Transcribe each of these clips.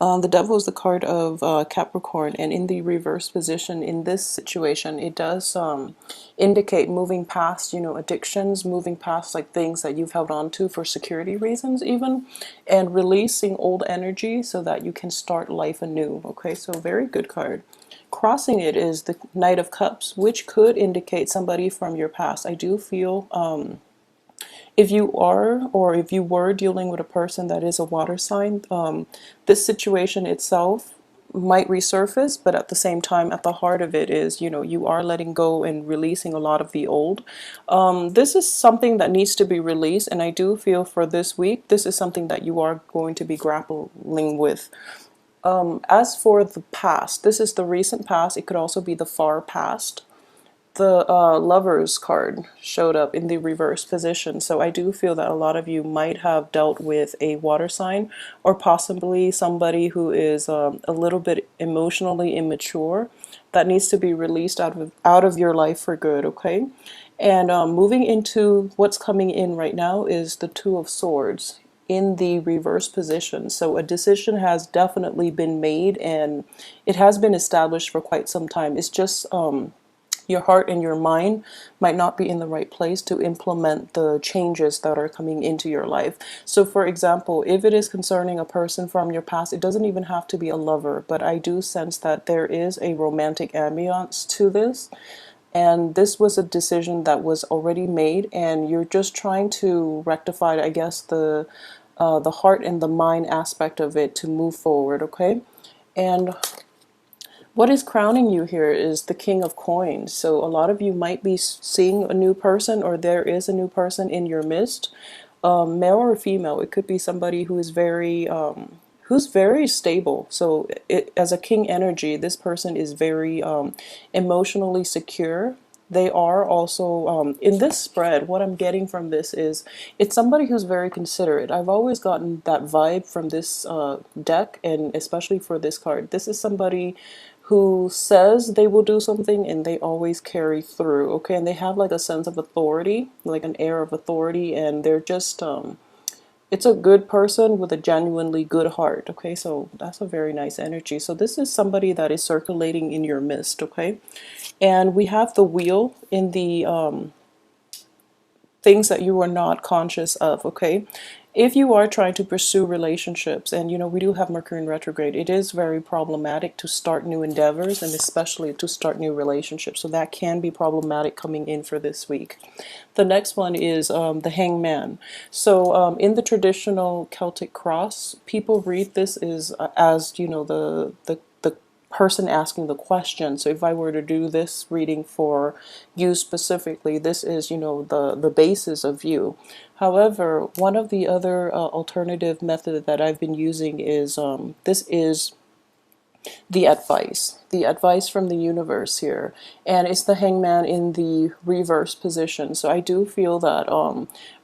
The Devil is the card of Capricorn, and in the reverse position in this situation, it does indicate moving past, addictions, moving past like things that you've held on to for security reasons, even, and releasing old energy so that you can start life anew. Okay, so very good card. Crossing it is the Knight of Cups, which could indicate somebody from your past. I do feel if you are, or if you were dealing with a person that is a water sign, this situation itself might resurface, but at the same time, at the heart of it is, you are letting go and releasing a lot of the old. This is something that needs to be released, and I do feel for this week, this is something that you are going to be grappling with. As for the past, this is the recent past. It could also be the far past. The Lovers card showed up in the reverse position, so I do feel that a lot of you might have dealt with a water sign, or possibly somebody who is a little bit emotionally immature that needs to be released out of your life for good. Okay, and moving into what's coming in right now is the Two of Swords in the reverse position. So a decision has definitely been made, and it has been established for quite some time. It's just your heart and your mind might not be in the right place to implement the changes that are coming into your life. So for example, if it is concerning a person from your past, it doesn't even have to be a lover, but I do sense that there is a romantic ambiance to this. And this was a decision that was already made, and you're just trying to rectify, I guess, the heart and the mind aspect of it to move forward. Okay, and what is crowning you here is the King of Coins. So a lot of you might be seeing a new person, or there is a new person in your midst, male or female. It could be somebody who's very stable. So as a king energy, this person is very emotionally secure. They are also, in this spread, what I'm getting from this is it's somebody who's very considerate. I've always gotten that vibe from this deck, and especially for this card. This is somebody who says they will do something and they always carry through. Okay, and they have like a sense of authority, like an air of authority, and they're just it's a good person with a genuinely good heart. Okay, so that's a very nice energy. So this is somebody that is circulating in your midst. Okay, and we have the Wheel in the things that you are not conscious of. Okay, if you are trying to pursue relationships, and we do have Mercury in retrograde, it is very problematic to start new endeavors, and especially to start new relationships. So that can be problematic coming in for this week. The next one is the Hangman. So in the traditional Celtic cross, people read this as the person asking the question. So if I were to do this reading for you specifically, this is, the basis of you. However, one of the other alternative method that I've been using is this is the advice from the universe here, and it's the Hangman in the reverse position. So I do feel that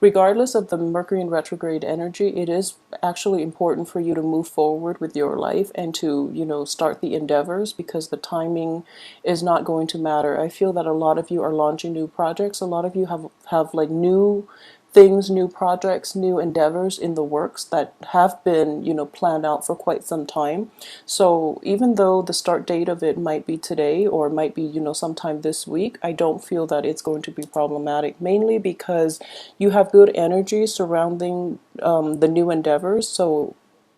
regardless of the Mercury in retrograde energy, it is actually important for you to move forward with your life and to start the endeavors, because the timing is not going to matter. I feel that a lot of you are launching new projects. A lot of you have like new things, new projects, new endeavors in the works that have been, planned out for quite some time. So even though the start date of it might be today, or might be, sometime this week, I don't feel that it's going to be problematic, mainly because you have good energy surrounding the new endeavors. So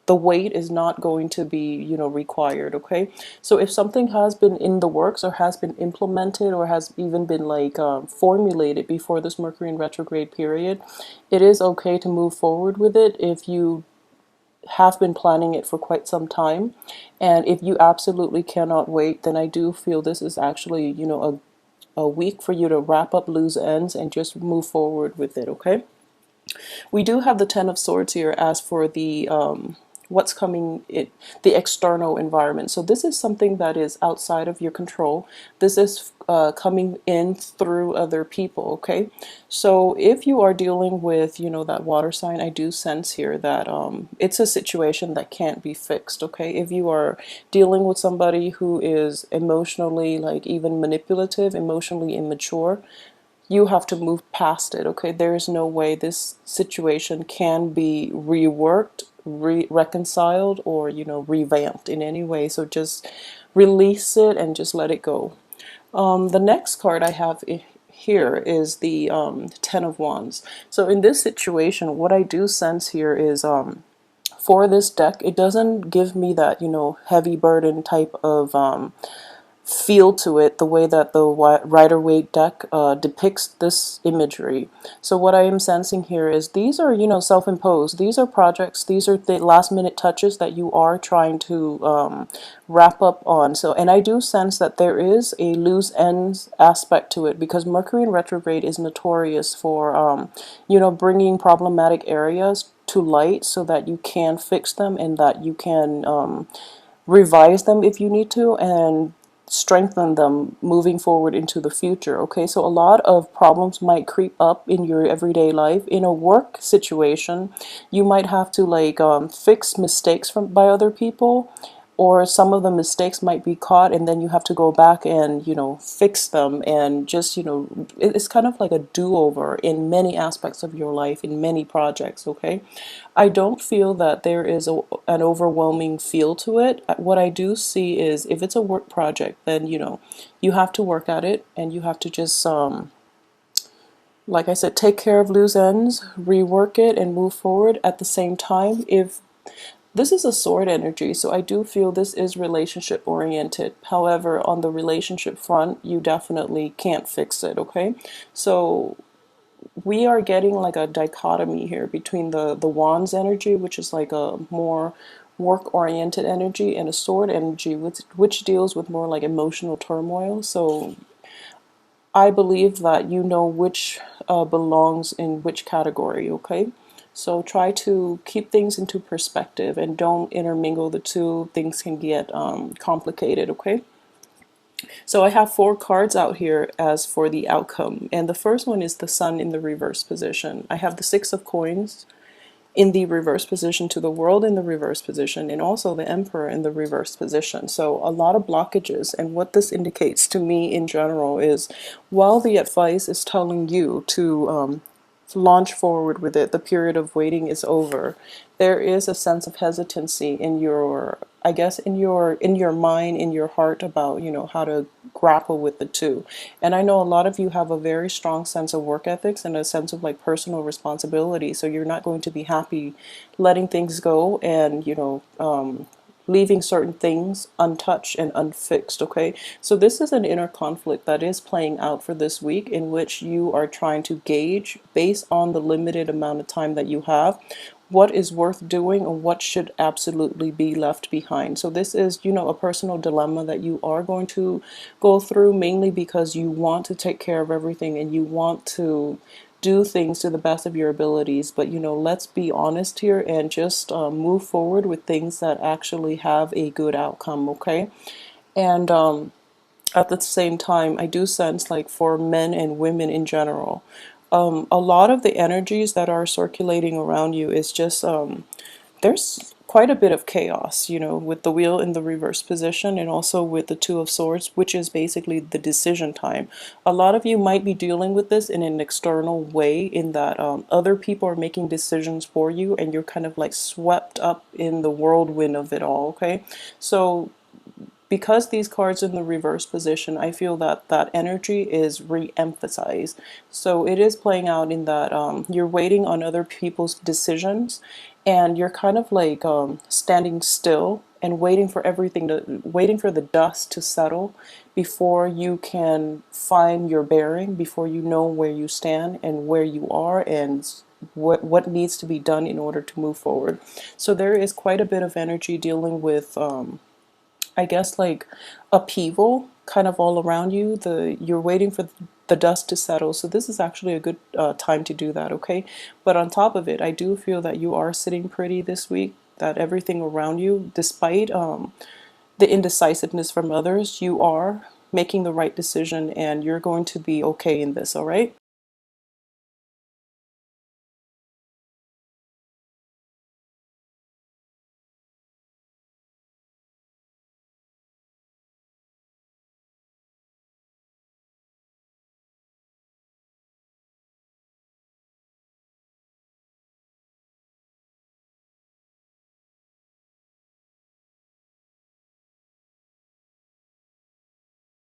the wait is not going to be, required. Okay, so if something has been in the works, or has been implemented, or has even been like formulated before this Mercury in retrograde period, it is okay to move forward with it if you have been planning it for quite some time. And if you absolutely cannot wait, then I do feel this is actually, a week for you to wrap up loose ends and just move forward with it. Okay, we do have the Ten of Swords here as for the what's coming in the external environment. So this is something that is outside of your control. This is coming in through other people. Okay, so if you are dealing with that water sign, I do sense here that it's a situation that can't be fixed. Okay, if you are dealing with somebody who is emotionally, like, even manipulative, emotionally immature, you have to move past it. Okay, there is no way this situation can be reworked, reconciled or, you know, revamped in any way. So just release it and just let it go. The next card I have here is the Ten of Wands. So in this situation, what I do sense here is for this deck, it doesn't give me that, you know, heavy burden type of feel to it the way that the Rider-Waite deck depicts this imagery. So what I am sensing here is these are, you know, self-imposed. These are projects. These are the last-minute touches that you are trying to wrap up on. So, and I do sense that there is a loose ends aspect to it, because Mercury in retrograde is notorious for, you know, bringing problematic areas to light so that you can fix them and that you can revise them if you need to, and strengthen them moving forward into the future. Okay, so a lot of problems might creep up in your everyday life. In a work situation, you might have to like fix mistakes by other people, or some of the mistakes might be caught and then you have to go back and, you know, fix them, and just, you know, it's kind of like a do-over in many aspects of your life, in many projects. Okay, I don't feel that there is an overwhelming feel to it. What I do see is if it's a work project, then, you know, you have to work at it and you have to just like I said, take care of loose ends, rework it and move forward. At the same time, if this is a sword energy, so I do feel this is relationship oriented. However, on the relationship front, you definitely can't fix it, okay? So we are getting like a dichotomy here between the Wands energy, which is like a more work oriented energy, and a sword energy, which deals with more like emotional turmoil. So I believe that you know which belongs in which category, okay? So try to keep things into perspective and don't intermingle the two. Things can get complicated, okay? So I have 4 cards out here as for the outcome. And the first one is the Sun in the reverse position. I have the 6 of Coins in the reverse position, to the World in the reverse position, and also the Emperor in the reverse position. So a lot of blockages. And what this indicates to me in general is, while the advice is telling you to launch forward with it, the period of waiting is over, there is a sense of hesitancy in your, I guess, in your mind, in your heart, about, you know, how to grapple with the two. And I know a lot of you have a very strong sense of work ethics and a sense of like personal responsibility, so you're not going to be happy letting things go and, you know, leaving certain things untouched and unfixed, okay? So this is an inner conflict that is playing out for this week, in which you are trying to gauge, based on the limited amount of time that you have, what is worth doing and what should absolutely be left behind. So this is, you know, a personal dilemma that you are going to go through, mainly because you want to take care of everything and you want to do things to the best of your abilities. But, you know, let's be honest here and just move forward with things that actually have a good outcome, okay? And at the same time, I do sense, like, for men and women in general, a lot of the energies that are circulating around you is just there's quite a bit of chaos, you know, with the Wheel in the reverse position and also with the Two of Swords, which is basically the decision time. A lot of you might be dealing with this in an external way, in that other people are making decisions for you and you're kind of like swept up in the whirlwind of it all, okay? So because these cards in the reverse position, I feel that that energy is re-emphasized. So it is playing out in that you're waiting on other people's decisions, and you're kind of like standing still and waiting for waiting for the dust to settle before you can find your bearing, before you know where you stand and where you are, and what needs to be done in order to move forward. So there is quite a bit of energy dealing with I guess like upheaval kind of all around you. You're waiting for the dust to settle. So this is actually a good time to do that, okay? But on top of it, I do feel that you are sitting pretty this week, that everything around you, despite the indecisiveness from others, you are making the right decision and you're going to be okay in this, all right?